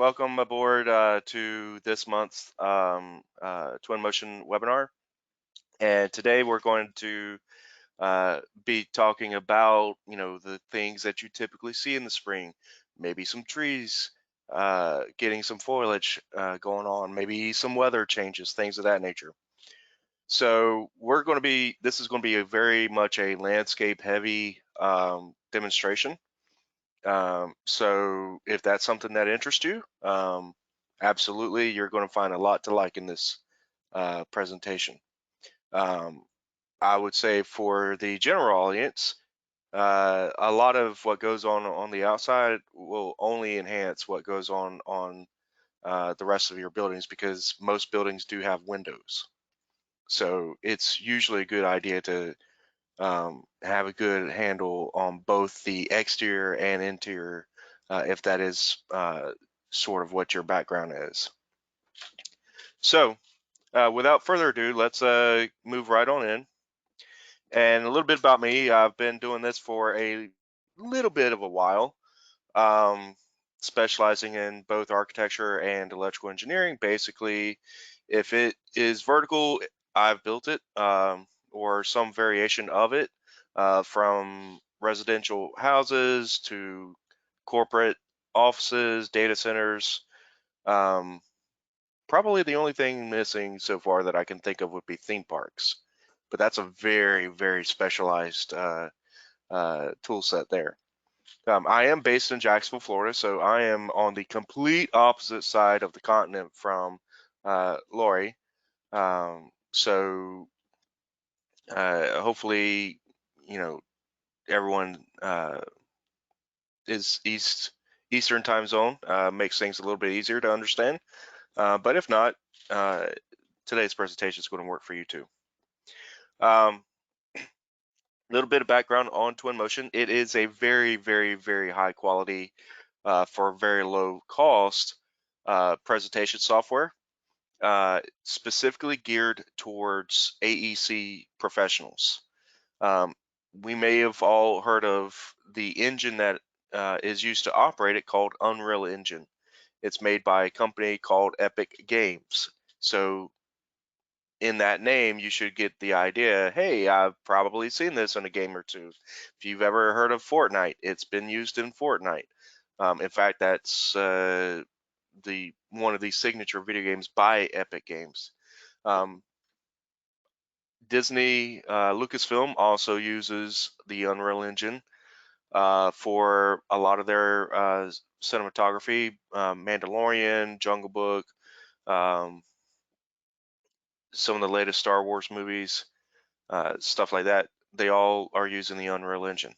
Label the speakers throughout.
Speaker 1: Welcome aboard to this month's Twinmotion webinar. And today we're going to be talking about, the things that you typically see in the spring. Maybe some trees getting some foliage going on, maybe some weather changes, things of that nature. So this is going to be a very much a landscape heavy demonstration. So if that's something that interests you, absolutely, you're going to find a lot to like in this presentation. Um, I would say for the general audience, a lot of what goes on the outside will only enhance what goes on the rest of your buildings, because most buildings do have windows. So it's usually a good idea to have a good handle on both the exterior and interior, if that is sort of what your background is. So without further ado, let's move right on in. And a little bit about me. I've been doing this for a little bit of a while, um, specializing in both architecture and electrical engineering. Basically, if it is vertical, I've built it, or some variation of it, from residential houses to corporate offices, data centers. Um, Probably the only thing missing so far that I can think of would be theme parks, but that's a very, very specialized tool set there. I am based in Jacksonville, Florida, so I am on the complete opposite side of the continent from Lori. So hopefully, you know, everyone is Eastern time zone, makes things a little bit easier to understand. But if not, uh, today's presentation is going to work for you too. A little bit of background on Twinmotion. It is a very, very, very high quality, for very low cost presentation software, specifically geared towards AEC professionals. Um, we may have all heard of the engine that is used to operate it, called Unreal Engine. It's made by a company called Epic Games. So in that name, you should get the idea, hey, I've probably seen this in a game or two. If you've ever heard of Fortnite, it's been used in Fortnite. In fact, that's one of the signature video games by Epic Games. Disney, Lucasfilm also uses the Unreal Engine for a lot of their cinematography. Mandalorian, Jungle Book, um, some of the latest Star Wars movies, stuff like that. They all are using the Unreal Engine.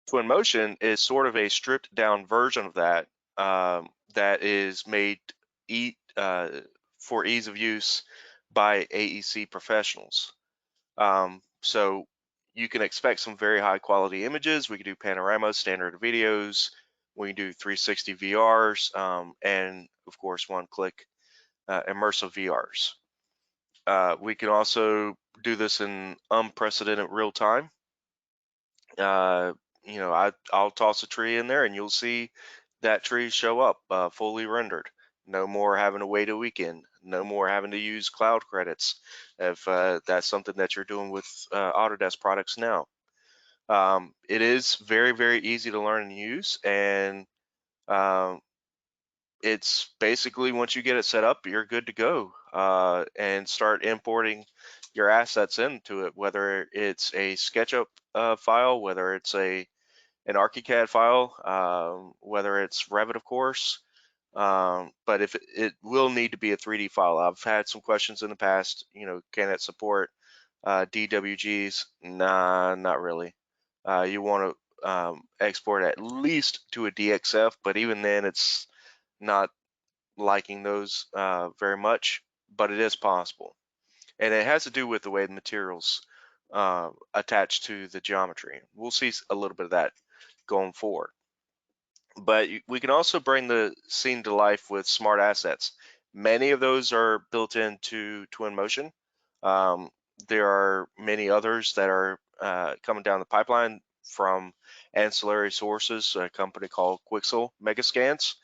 Speaker 1: Twinmotion is sort of a stripped down version of that, that is made for ease of use by AEC professionals. So you can expect some very high quality images. We can do panoramas, standard videos. We can do 360 VRs, and of course one-click immersive VRs. We can also do this in unprecedented real time. I'll toss a tree in there and you'll see that tree show up fully rendered. No more having to wait a weekend. No more having to use cloud credits if that's something that you're doing with Autodesk products now. It is very, very easy to learn and use, and um, it's basically, once you get it set up, you're good to go, and start importing your assets into it, whether it's a SketchUp file, whether it's an ArchiCAD file, whether it's Revit, of course. But if it will need to be a 3D file. I've had some questions in the past, can it support DWGs? Nah, not really. You want to export at least to a DXF, but even then it's not liking those very much, but it is possible. And it has to do with the way the materials attach to the geometry. We'll see a little bit of that going forward. But we can also bring the scene to life with smart assets. Many of those are built into Twinmotion. There are many others that are coming down the pipeline, from ancillary sources, a company called Quixel Megascans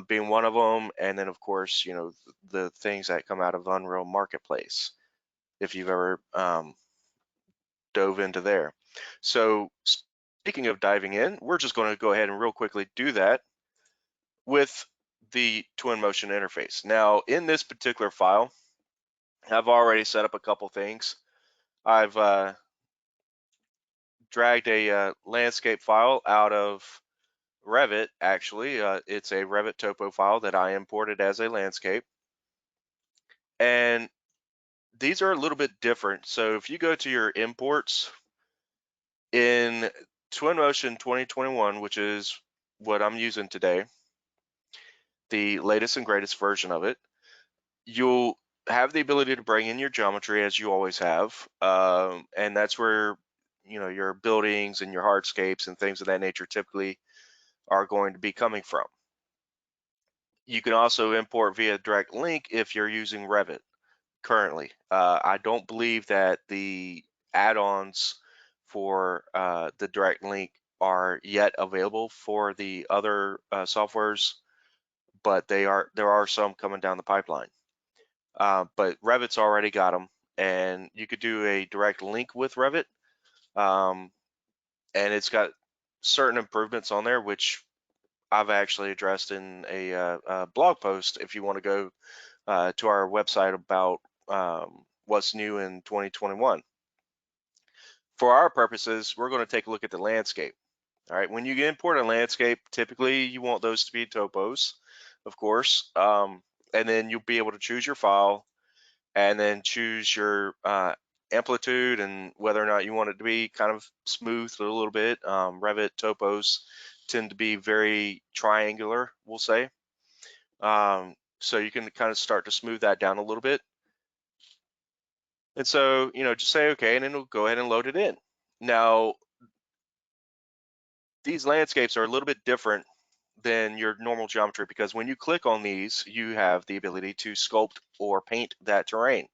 Speaker 1: being one of them, and then of course, you know, the things that come out of Unreal Marketplace, if you've ever dove into there. So speaking of diving in, we're just going to go ahead and real quickly do that with the Twinmotion interface. Now, in this particular file, I've already set up a couple things. I've dragged a landscape file out of Revit. Actually, it's a Revit topo file that I imported as a landscape, and these are a little bit different. So if you go to your imports in Twinmotion 2021, which is what I'm using today, the latest and greatest version of it, you'll have the ability to bring in your geometry as you always have, and that's where, you know, your buildings and your hardscapes and things of that nature typically are going to be coming from. You can also import via direct link if you're using Revit currently. I don't believe that the add-ons for the direct link are yet available for the other softwares, but there are some coming down the pipeline. But Revit's already got them, and you could do a direct link with Revit, um, and it's got certain improvements on there, which I've actually addressed in a blog post. If you want to go to our website about what's new in 2021. For our purposes, we're going to take a look at the landscape. All right, when you import a landscape, typically you want those to be topos, of course, and then you'll be able to choose your file and then choose your amplitude and whether or not you want it to be kind of smooth a little bit. Revit topos tend to be very triangular, we'll say. So you can kind of start to smooth that down a little bit. And so, you know, just say okay, and then it'll go ahead and load it in. Now, these landscapes are a little bit different than your normal geometry because when you click on these, you have the ability to sculpt or paint that terrain.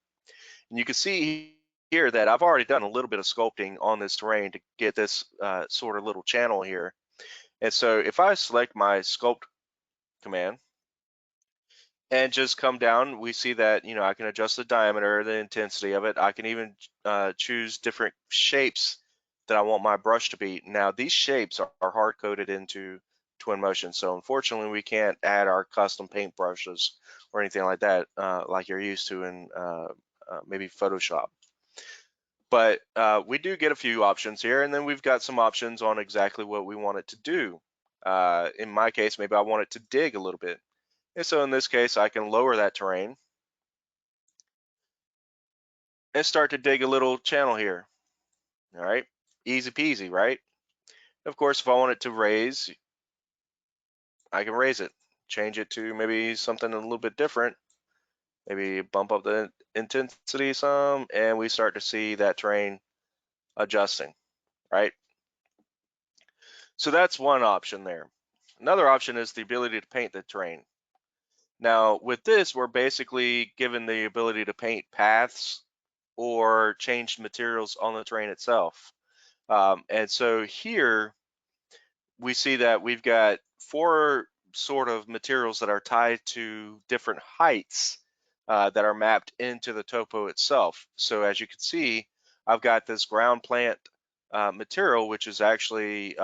Speaker 1: And you can see here that I've already done a little bit of sculpting on this terrain to get this sort of little channel here. And so if I select my sculpt command and just come down, we see that, you know, I can adjust the diameter, the intensity of it. I can even choose different shapes that I want my brush to be. Now, these shapes are hard coded into Twinmotion, so unfortunately we can't add our custom paint brushes or anything like that like you're used to in maybe Photoshop. But we do get a few options here, and then we've got some options on exactly what we want it to do. In my case, maybe I want it to dig a little bit. And so in this case, I can lower that terrain and start to dig a little channel here. All right, easy peasy, right? Of course, if I want it to raise, I can raise it, change it to maybe something a little bit different, maybe bump up the intensity some, and we start to see that terrain adjusting, right? So that's one option there. Another option is the ability to paint the terrain. Now, with this, we're basically given the ability to paint paths or change materials on the terrain itself. And so here we see that we've got four sort of materials that are tied to different heights that are mapped into the topo itself. So as you can see, I've got this ground plant material, which is actually,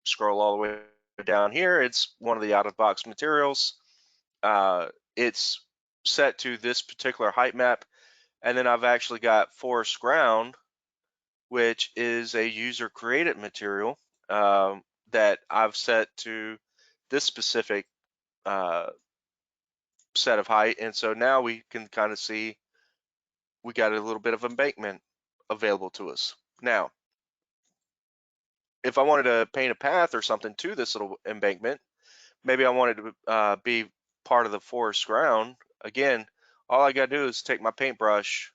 Speaker 1: scroll all the way down here, it's one of the out-of-box materials. It's set to this particular height map. And then I've actually got forest ground, which is a user created material that I've set to this specific set of height. And so now we can kind of see we got a little bit of embankment available to us. Now, if I wanted to paint a path or something to this little embankment, maybe I wanted to be part of the forest ground. Again, all I got to do is take my paintbrush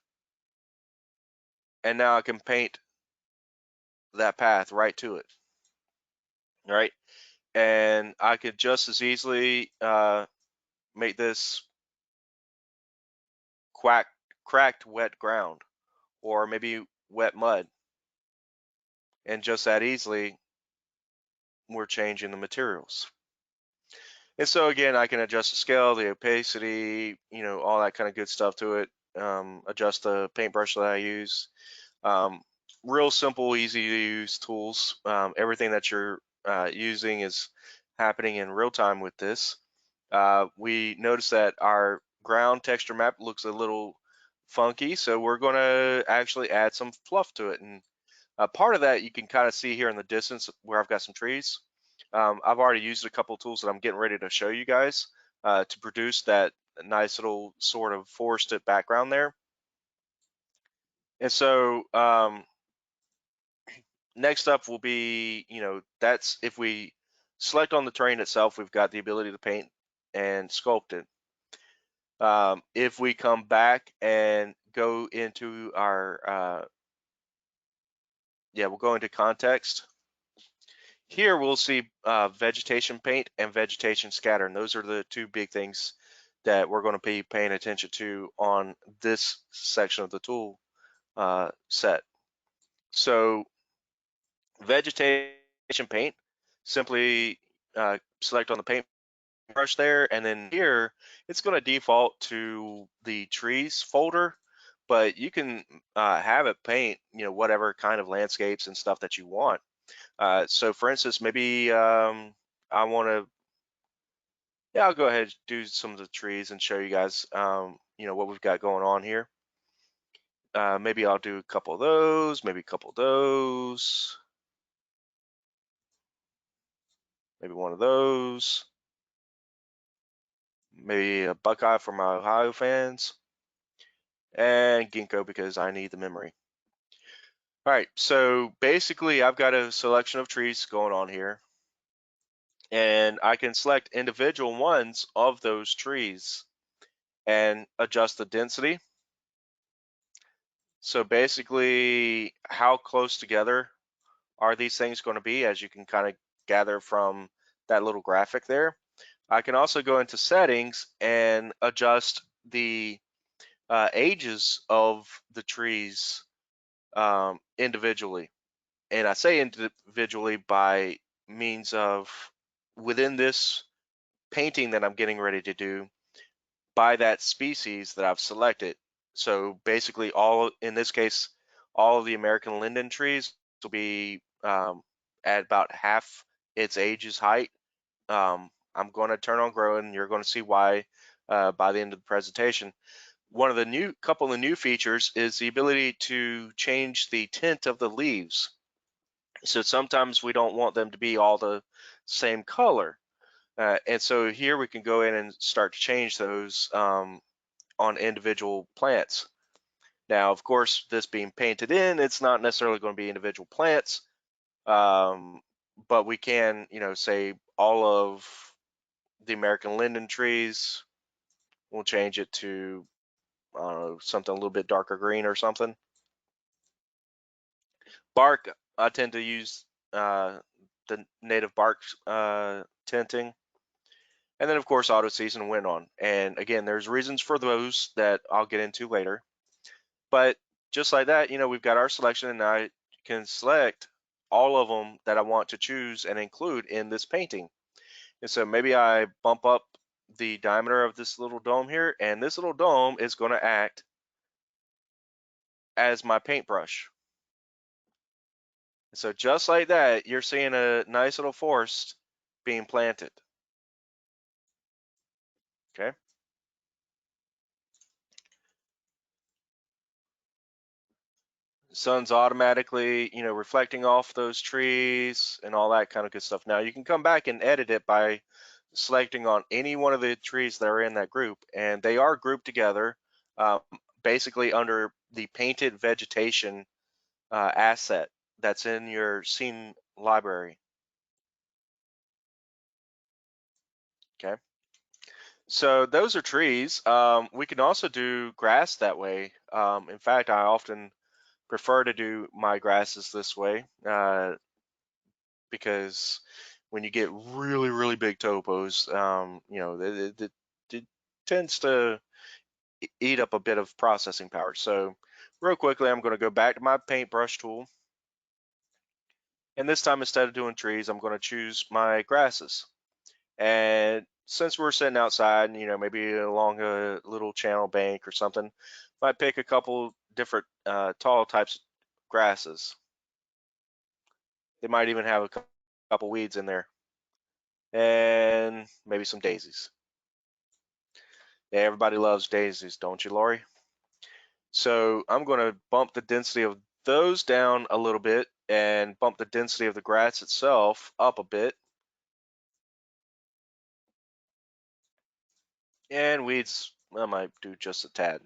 Speaker 1: and now I can paint that path right to it. All right. And I could just as easily make this cracked wet ground or maybe wet mud. and just that easily, we're changing the materials. And so again, I can adjust the scale, the opacity, all that kind of good stuff to it. Adjust the paintbrush that I use. Um, Real simple, easy to use tools. Everything that you're using is happening in real time with this. We notice that our ground texture map looks a little funky, so we're going to actually add some fluff to it. And part of that you can kind of see here in the distance where I've got some trees. I've already used a couple tools that I'm getting ready to show you guys to produce that nice little sort of forested background there. And so next up will be, that's if we select on the terrain itself, we've got the ability to paint and sculpt it. If we come back and go into our, we'll go into context. Here we'll see vegetation paint and vegetation scatter, and those are the two big things that we're going to be paying attention to on this section of the tool set. So vegetation paint, simply select on the paint brush there, and then here it's going to default to the trees folder, but you can have it paint whatever kind of landscapes and stuff that you want. So for instance, maybe I want to, I'll go ahead and do some of the trees and show you guys what we've got going on here. Maybe I'll do a couple of those, maybe a couple of those, maybe one of those, maybe a Buckeye for my Ohio fans, and Ginkgo because I need the memory. All right, so basically I've got a selection of trees going on here, and I can select individual ones of those trees and adjust the density. So basically, how close together are these things going to be, as you can kind of gather from that little graphic there. I can also go into settings and adjust the ages of the trees individually. And I say individually by means of within this painting that I'm getting ready to do by that species that I've selected. So basically in this case, all of the American linden trees will be at about half its age's height. I'm going to turn on grow, and you're going to see why by the end of the presentation. One of the couple of the new features is the ability to change the tint of the leaves. So sometimes we don't want them to be all the same color. And so here we can go in and start to change those on individual plants. Now, of course, this being painted in, it's not necessarily going to be individual plants, but we can, say all of the American linden trees, we'll change it to, I don't know, something a little bit darker green or something. Bark, I tend to use the native bark tinting. And then, of course, auto season and wind on. And again, there's reasons for those that I'll get into later. But just like that, we've got our selection, and I can select all of them that I want to choose and include in this painting. And so maybe I bump up the diameter of this little dome here, and this little dome is going to act as my paintbrush. So just like that, you're seeing a nice little forest being planted. Okay. Sun's automatically, reflecting off those trees and all that kind of good stuff. Now you can come back and edit it by selecting on any one of the trees that are in that group, and they are grouped together um, basically under the painted vegetation asset that's in your scene library. Okay. So those are trees. We can also do grass that way. In fact, I often prefer to do my grasses this way because when you get really, really big topos, it tends to eat up a bit of processing power. So real quickly, I'm going to go back to my paintbrush tool. And this time, instead of doing trees, I'm going to choose my grasses. And since we're sitting outside, maybe along a little channel bank or something, might pick a couple different tall types of grasses. They might even have a couple weeds in there, and maybe some daisies. Yeah, everybody loves daisies, don't you, Laurie? So I'm going to bump the density of those down a little bit and bump the density of the grass itself up a bit. And weeds, I might do just a tad.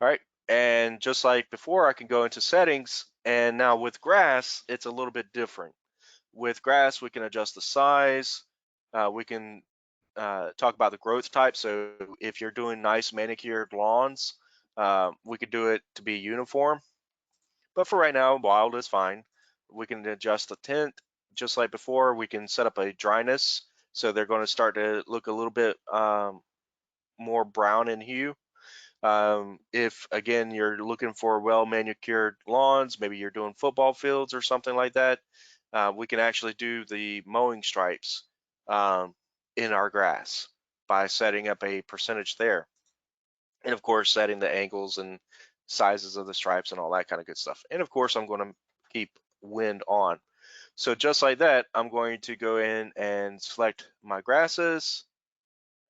Speaker 1: All right. And just like before, I can go into settings. And now with grass, it's a little bit different. With grass, we can adjust the size. We can talk about the growth type. So if you're doing nice manicured lawns, we could do it to be uniform. But for right now, wild is fine. We can adjust the tint just like before. We can set up a dryness. So they're going to start to look a little bit more brown in hue. If again you're looking for well manicured lawns, maybe you're doing football fields or something like that, we can actually do the mowing stripes in our grass by setting up a percentage there, and of course setting the angles and sizes of the stripes and all that kind of good stuff. And of course I'm going to keep wind on. So just like that, I'm going to go in and select my grasses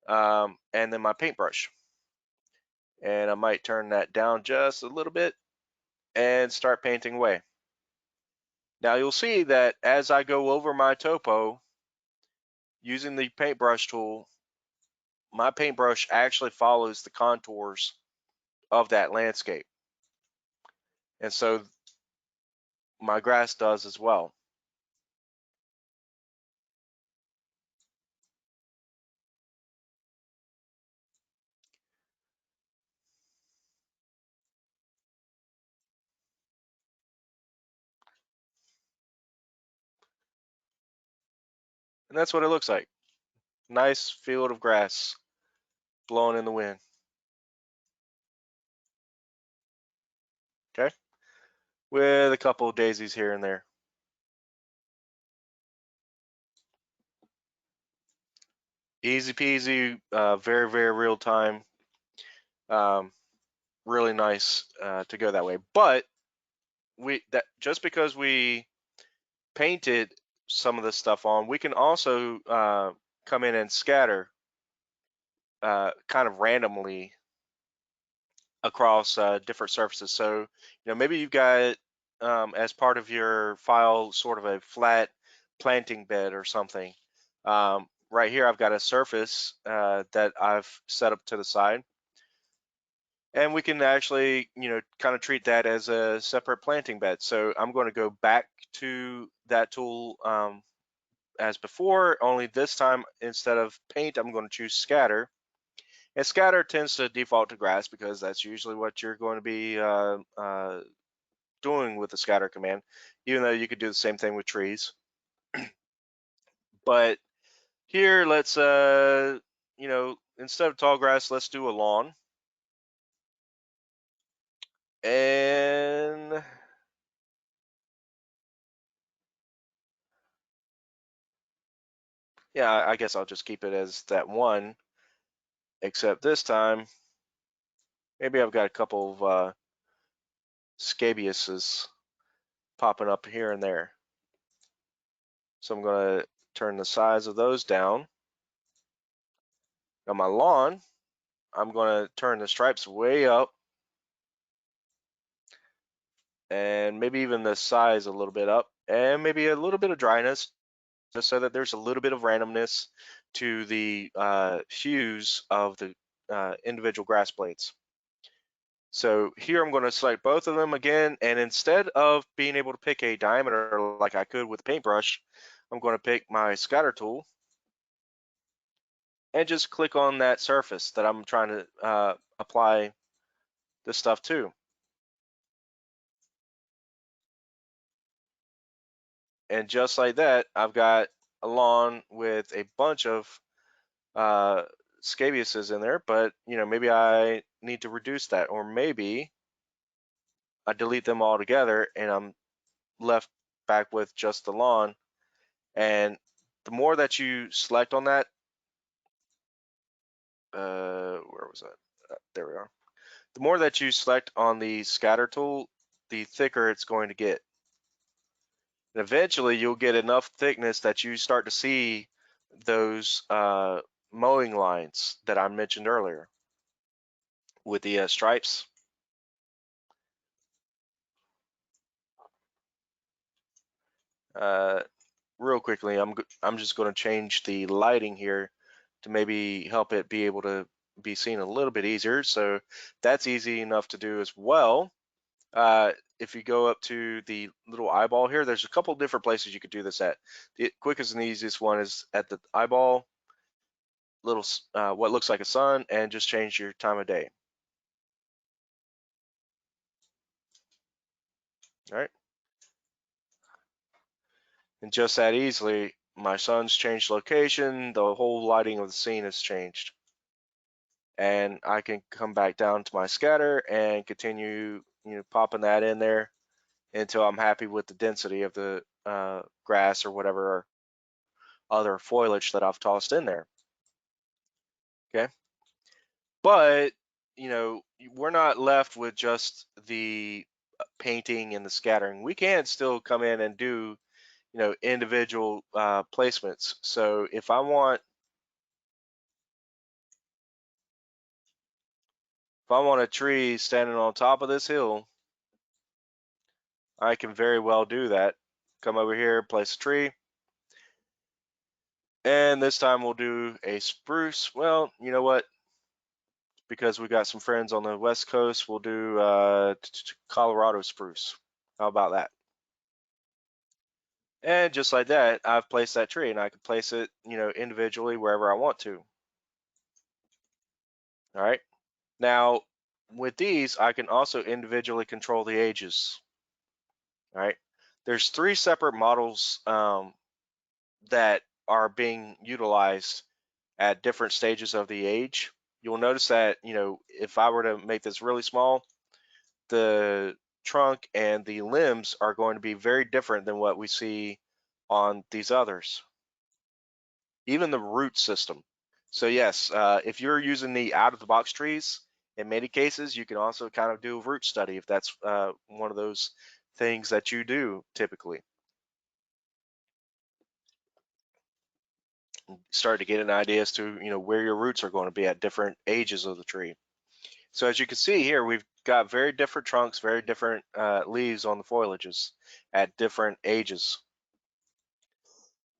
Speaker 1: and then my paintbrush. And I might turn that down just a little bit and start painting away. Now you'll see that as I go over my topo using the paintbrush tool, my paintbrush actually follows the contours of that landscape. And so my grass does as well. And that's what it looks like. Nice field of grass blowing in the wind. Okay. With a couple of daisies here and there. Easy peasy, very, very real time. Really nice to go that way. But just because we painted some of this stuff on, we can also come in and scatter kind of randomly across different surfaces. So, maybe you've got as part of your file sort of a flat planting bed or something. Right here, I've got a surface that I've set up to the side. And we can actually, kind of treat that as a separate planting bed. So I'm going to go back to that tool as before, only this time instead of paint, I'm going to choose scatter. And scatter tends to default to grass because that's usually what you're going to be doing with the scatter command, even though you could do the same thing with trees. But here, let's, instead of tall grass, let's do a lawn. And yeah, I guess I'll just keep it as that one, except this time, maybe I've got a couple of scabiouses popping up here and there. So I'm going to turn the size of those down. On my lawn, I'm going to turn the stripes way up and maybe even the size a little bit up and maybe a little bit of dryness just so that there's a little bit of randomness to the hues of the individual grass blades. So here I'm going to select both of them again, and instead of being able to pick a diameter like I could with a paintbrush, I'm going to pick my scatter tool and just click on that surface that I'm trying to apply this stuff to. And just like that, I've got a lawn with a bunch of scabiouses in there, but maybe I need to reduce that, or maybe I delete them all together and I'm left back with just the lawn. And the more that you select on that, where was that? There we are. The more that you select on the scatter tool, the thicker it's going to get. And eventually you'll get enough thickness that you start to see those mowing lines that I mentioned earlier with the stripes. Real quickly, I'm just going to change the lighting here to maybe help it be able to be seen a little bit easier. So that's easy enough to do as well. If you go up to the little eyeball here, there's a couple different places you could do this at. The quickest and easiest one is at the eyeball, little what looks like a sun, and just change your time of day. All right, and just that easily, my sun's changed location, the whole lighting of the scene has changed. And I can come back down to my scatter and continue, popping that in there until I'm happy with the density of the grass or whatever other foliage that I've tossed in there. Okay, but we're not left with just the painting and the scattering. We can still come in and do individual placements. So if I want a tree standing on top of this hill, I can very well do that. Come over here, place a tree. And this time we'll do a spruce. Well, you know what? Because we got some friends on the West Coast, we'll do Colorado spruce. How about that? And just like that, I've placed that tree, and I can place it, individually wherever I want to. All right. Now, with these, I can also individually control the ages. All right. There's 3 separate models that are being utilized at different stages of the age. You'll notice that, if I were to make this really small, the trunk and the limbs are going to be very different than what we see on these others. Even the root system. So yes, if you're using the out-of-the-box trees, in many cases, you can also kind of do a root study if that's one of those things that you do typically. Start to get an idea as to where your roots are going to be at different ages of the tree. So as you can see here, we've got very different trunks, very different leaves on the foliages at different ages.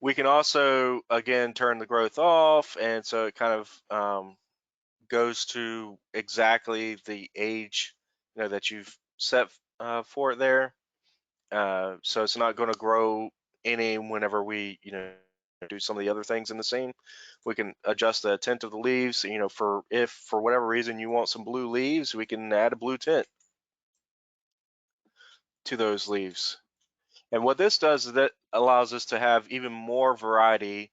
Speaker 1: We can also, again, turn the growth off, and so it kind of goes to exactly the age that you've set for it there. So it's not going to grow any whenever we do some of the other things in the scene. We can adjust the tint of the leaves. For if for whatever reason you want some blue leaves, we can add a blue tint to those leaves. And what this does is that allows us to have even more variety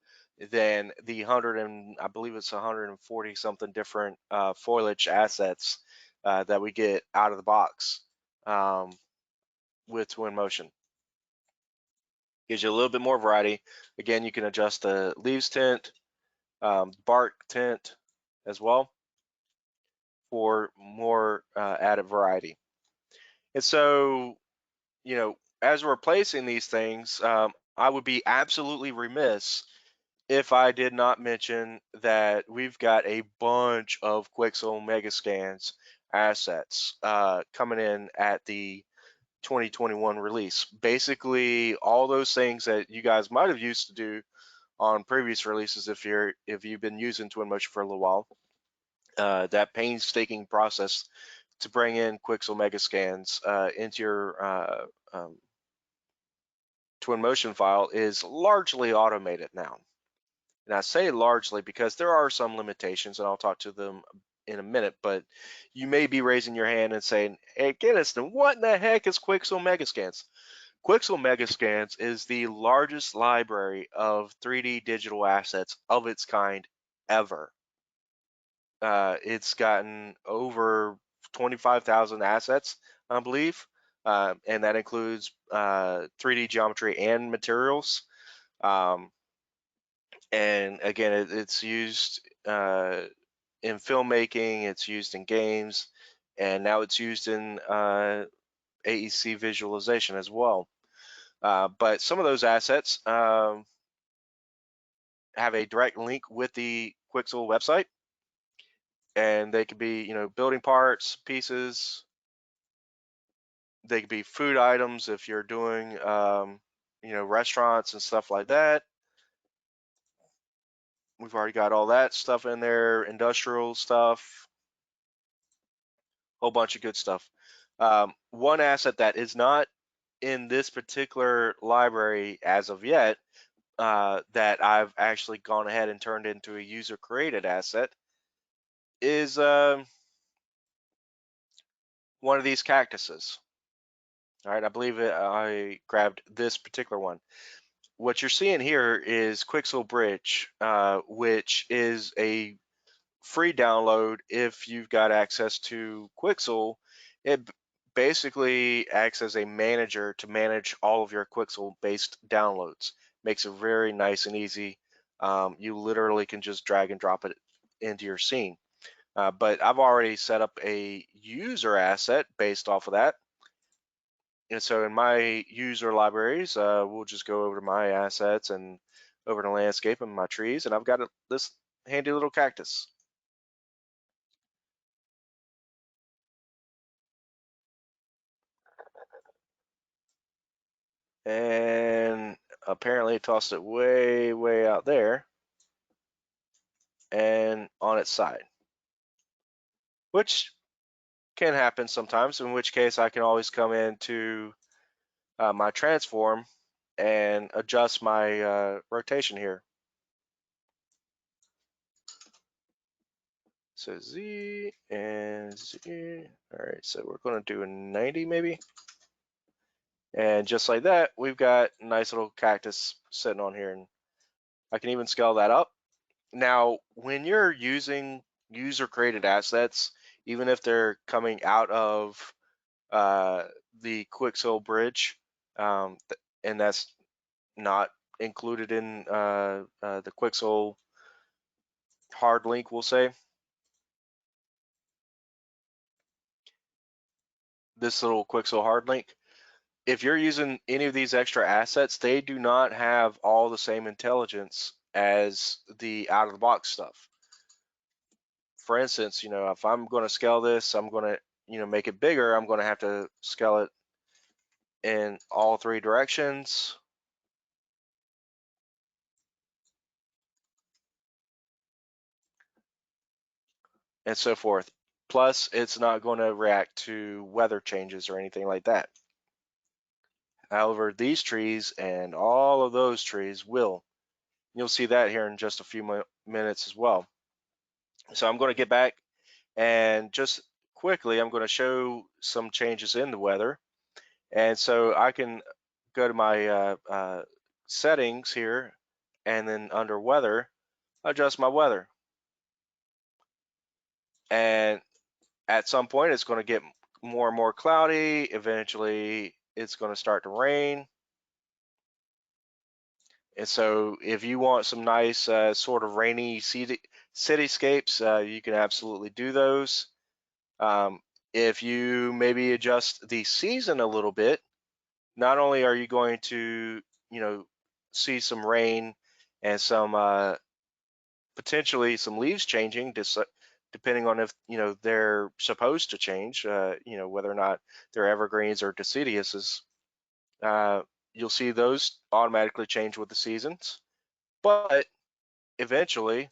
Speaker 1: than the 100 and I believe it's 140 something different foliage assets that we get out of the box with Twinmotion. Gives you a little bit more variety. Again, you can adjust the leaves tint, bark tint as well for more added variety. And so, as we're placing these things, I would be absolutely remiss if I did not mention that we've got a bunch of Quicksilver Megascans assets coming in at the 2021 release. Basically, all those things that you guys might have used to do on previous releases, if you've been using Twinmotion for a little while, that painstaking process to bring in Quicksilver Megascans into your Twinmotion file is largely automated now. And I say largely because there are some limitations, and I'll talk to them in a minute, but you may be raising your hand and saying, hey, Keniston, what in the heck is Quicksilver Megascans? Quicksilver Megascans is the largest library of 3D digital assets of its kind ever. It's gotten over 25,000 assets, I believe, and that includes 3D geometry and materials. Um, and again, it's used in filmmaking, it's used in games, and now it's used in AEC visualization as well. But some of those assets have a direct link with the Quixel website, and they could be, building parts, pieces. They could be food items if you're doing, restaurants and stuff like that. We've already got all that stuff in there, industrial stuff, whole bunch of good stuff. One asset that is not in this particular library as of yet, that I've actually gone ahead and turned into a user created asset is one of these cactuses. All right, I believe I grabbed this particular one. What you're seeing here is Quicksilver Bridge, which is a free download if you've got access to Quixel. It basically acts as a manager to manage all of your Quixel based downloads. Makes it very nice and easy. You literally can just drag and drop it into your scene. But I've already set up a user asset based off of that. And so in my user libraries, we'll just go over to my assets and over to landscape and my trees, and I've got this handy little cactus. And apparently tossed it way, way out there and on its side, which can happen sometimes, in which case I can always come into my transform and adjust my rotation here. So Z and Z. All right, so we're going to do a 90 maybe. And just like that, we've got a nice little cactus sitting on here, and I can even scale that up. Now, when you're using user created assets, even if they're coming out of the Quicksilver Bridge, and that's not included in the Quixel hard link, we'll say. This little Quixel hard link. If you're using any of these extra assets, they do not have all the same intelligence as the out of the box stuff. For instance, if I'm going to scale this, I'm going to, make it bigger, I'm going to have to scale it in all three directions. And so forth. Plus, it's not going to react to weather changes or anything like that. However, these trees and all of those trees will. You'll see that here in just a few minutes as well. So I'm going to get back and just quickly, I'm going to show some changes in the weather. And so I can go to my settings here, and then under weather, adjust my weather. And at some point, it's going to get more and more cloudy. Eventually, it's going to start to rain. And so if you want some nice sort of rainy cityscapes, you can absolutely do those. If you maybe adjust the season a little bit, not only are you going to, see some rain and some potentially some leaves changing, depending on if, they're supposed to change, whether or not they're evergreens or deciduouses. You'll see those automatically change with the seasons. But eventually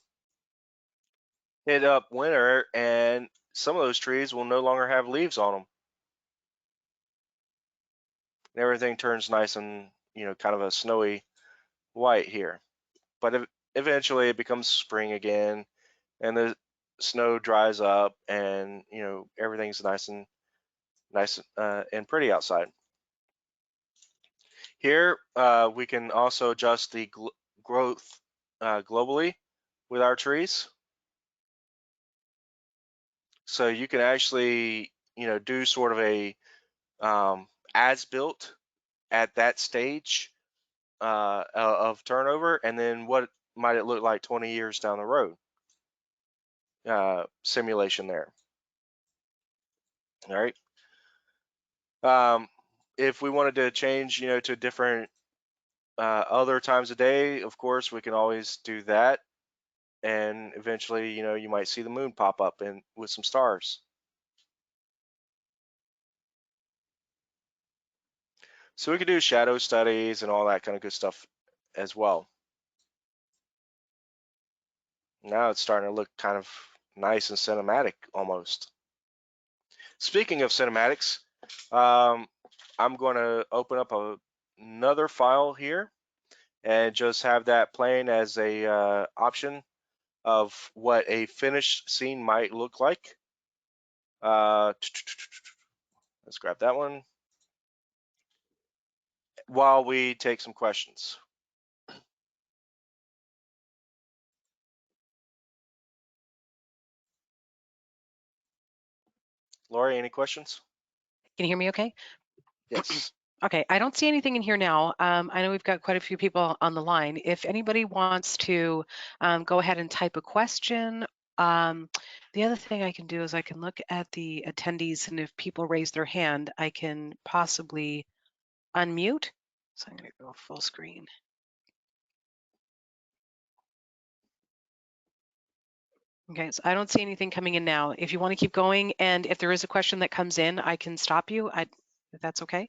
Speaker 1: hit up winter and some of those trees will no longer have leaves on them. And everything turns nice and, kind of a snowy white here. But eventually it becomes spring again and the snow dries up and, everything's nice and pretty outside. Here we can also adjust the growth globally with our trees. So you can actually, do sort of a as built at that stage of turnover, and then what might it look like 20 years down the road. Simulation there. All right. If we wanted to change, to different other times of day, of course, we can always do that. And eventually, you might see the moon pop up and with some stars. So we could do shadow studies and all that kind of good stuff as well. Now it's starting to look kind of nice and cinematic almost. Speaking of cinematics, I'm going to open up another file here and just have that playing as a option of what a finished scene might look like. Let's grab that one while we take some questions. Lori, any questions?
Speaker 2: Can you hear me okay?
Speaker 1: Yes.
Speaker 2: Okay, I don't see anything in here now. I know we've got quite a few people on the line. If anybody wants to go ahead and type a question, the other thing I can do is I can look at the attendees, and if people raise their hand, I can possibly unmute. So I'm going to go full screen. Okay, so I don't see anything coming in now. If you want to keep going, and if there is a question that comes in, I can stop you. If that's okay.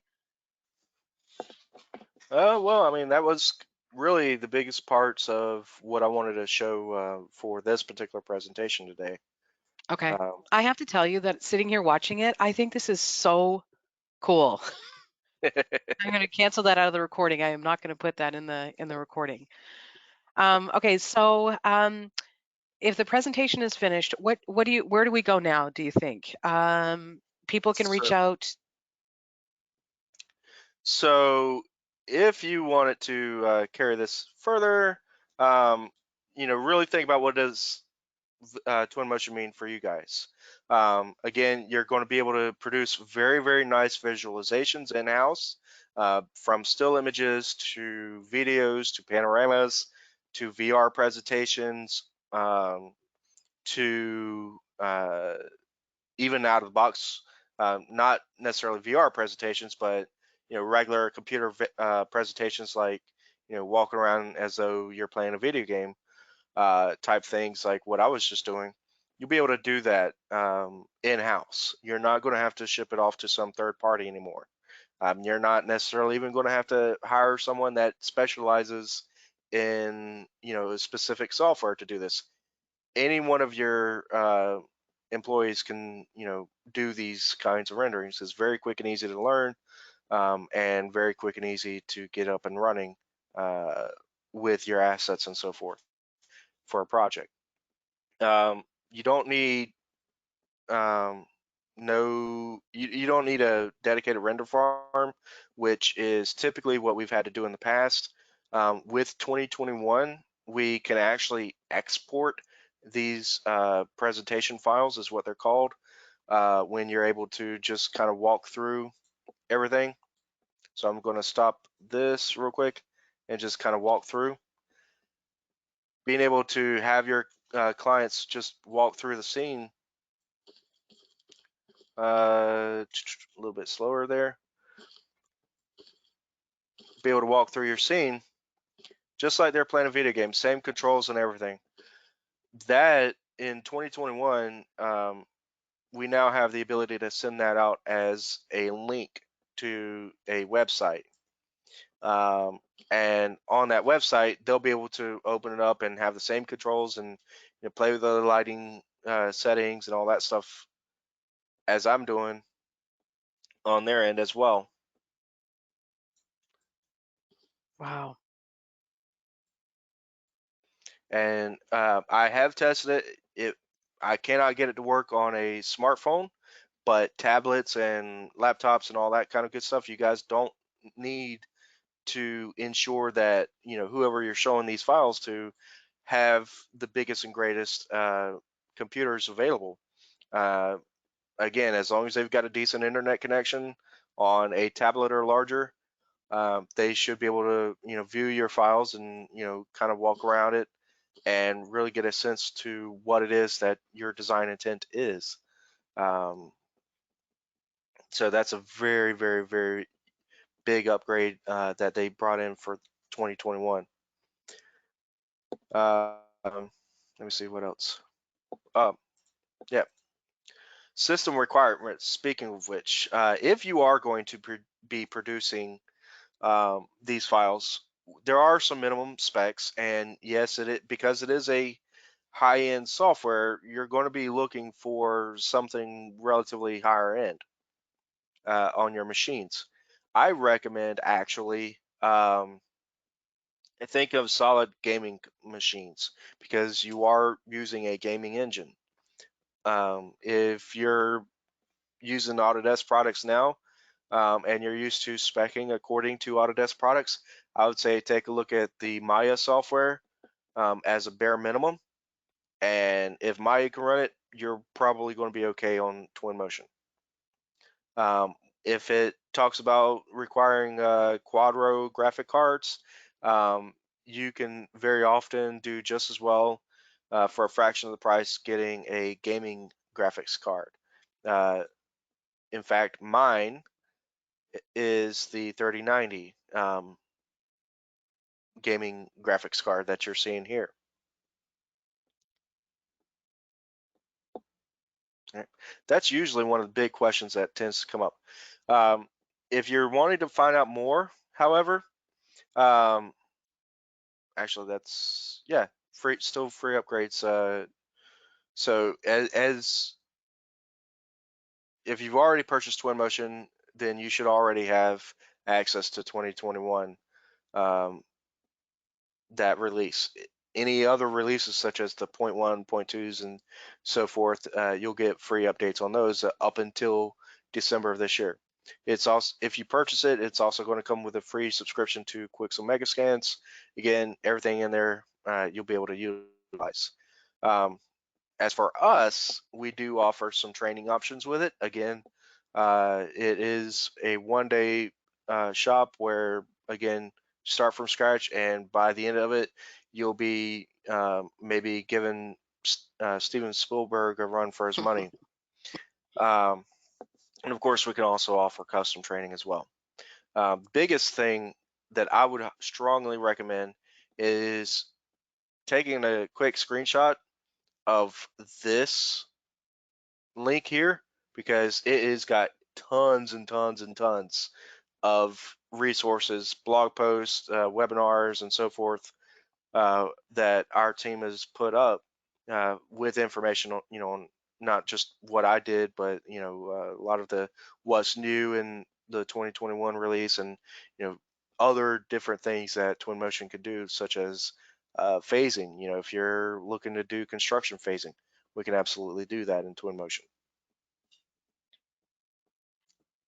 Speaker 1: Well, I mean, that was really the biggest parts of what I wanted to show for this particular presentation today.
Speaker 2: Okay. I have to tell you that sitting here watching it, I think this is so cool. I'm going to cancel that out of the recording. I am not going to put that in the recording. Okay, so if the presentation is finished, where do we go now, do you think? People can reach out.
Speaker 1: So if you wanted to carry this further, really think about what does Twinmotion mean for you guys. Again, you're going to be able to produce very, very nice visualizations in-house, from still images to videos to panoramas to VR presentations, to even out of the box, not necessarily VR presentations, but regular computer presentations, like walking around as though you're playing a video game, type things like what I was just doing. You'll be able to do that in-house. You're not going to have to ship it off to some third party anymore. You're not necessarily even going to have to hire someone that specializes in a specific software to do this. Any one of your employees can do these kinds of renderings. It's very quick and easy to learn, and very quick and easy to get up and running with your assets and so forth for a project. You don't need you don't need a dedicated render farm, which is typically what we've had to do in the past. With 2021, we can actually export these presentation files, is what they're called, when you're able to just kind of walk through everything. So I'm going to stop this real quick and just kind of walk through. Being able to have your clients just walk through the scene a little bit slower there. Be able to walk through your scene just like they're playing a video game, same controls and everything. That in 2021, we now have the ability to send that out as a link to a website. And on that website, they'll be able to open it up and have the same controls and play with the lighting settings and all that stuff as I'm doing on their end as well.
Speaker 2: Wow.
Speaker 1: And I have tested it. I cannot get it to work on a smartphone, but tablets and laptops and all that kind of good stuff, you guys don't need to ensure that whoever you're showing these files to have the biggest and greatest computers available. Again, as long as they've got a decent internet connection, on a tablet or larger, they should be able to, view your files and, kind of walk around it and really get a sense to what it is that your design intent is. Um, so that's a very, very, very big upgrade that they brought in for 2021. Let me see what else. Yeah, system requirements. Speaking of which, if you are going to be producing these files, there are some minimum specs, and yes, because it is a high-end software, you're going to be looking for something relatively higher end on your machines. I recommend actually think of solid gaming machines because you are using a gaming engine. If you're using Autodesk products now, and you're used to speccing according to Autodesk products, I would say take a look at the Maya software as a bare minimum. And if Maya can run it, you're probably going to be okay on Twinmotion. If it talks about requiring Quadro graphic cards, you can very often do just as well for a fraction of the price getting a gaming graphics card. In fact, mine is the 3090 gaming graphics card that you're seeing here. Right. That's usually one of the big questions that tends to come up. If you're wanting to find out more, however, um, actually that's, yeah, free, still free upgrades. So as if you've already purchased Twinmotion, then you should already have access to 2021 um, that release. Any other releases such as the 0.1, 0.2s, and so forth, you'll get free updates on those up until December of this year. It's also, if you purchase it, it's also going to come with a free subscription to Quixel Megascans. Again, everything in there you'll be able to utilize. As for us, we do offer some training options with it. Again, it is a one-day shop where, again, start from scratch, and by the end of it, you'll be maybe giving Steven Spielberg a run for his money. And of course, we can also offer custom training as well. Biggest thing that I would strongly recommend is taking a quick screenshot of this link here, because it has got tons and tons and tons of resources, blog posts, webinars, and so forth that our team has put up with information on, on not just what I did, but a lot of the what's new in the 2021 release, and other different things that Twinmotion could do, such as phasing. If you're looking to do construction phasing, we can absolutely do that in Twinmotion,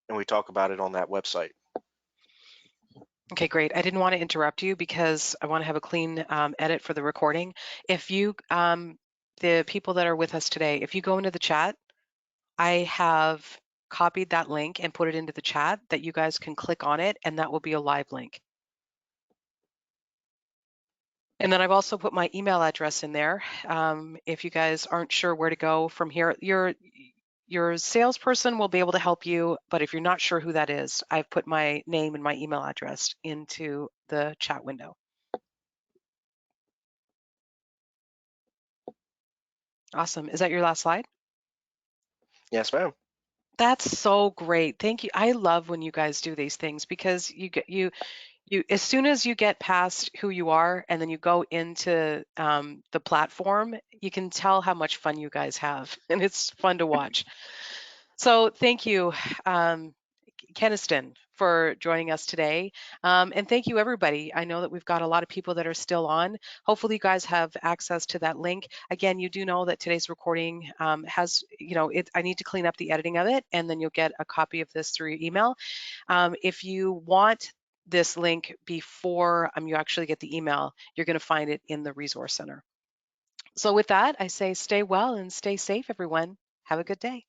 Speaker 1: and we talk about it on that website.
Speaker 2: Okay, great. I didn't want to interrupt you because I want to have a clean edit for the recording. If you, the people that are with us today, if you go into the chat, I have copied that link and put it into the chat that you guys can click on it, and that will be a live link. And then I've also put my email address in there. If you guys aren't sure where to go from here, your salesperson will be able to help you, but if you're not sure who that is, I've put my name and my email address into the chat window. Awesome. Is that your last slide?
Speaker 1: Yes, ma'am.
Speaker 2: That's so great. Thank you. I love when you guys do these things because you as soon as you get past who you are and then you go into the platform, you can tell how much fun you guys have, and it's fun to watch. So thank you, Keniston, for joining us today. And thank you, everybody. I know that we've got a lot of people that are still on. Hopefully you guys have access to that link. Again, you do know that today's recording has, I need to clean up the editing of it, and then you'll get a copy of this through your email. If you want this link before you actually get the email, you're going to find it in the Resource Center. So with that, I say stay well and stay safe, everyone. Have a good day.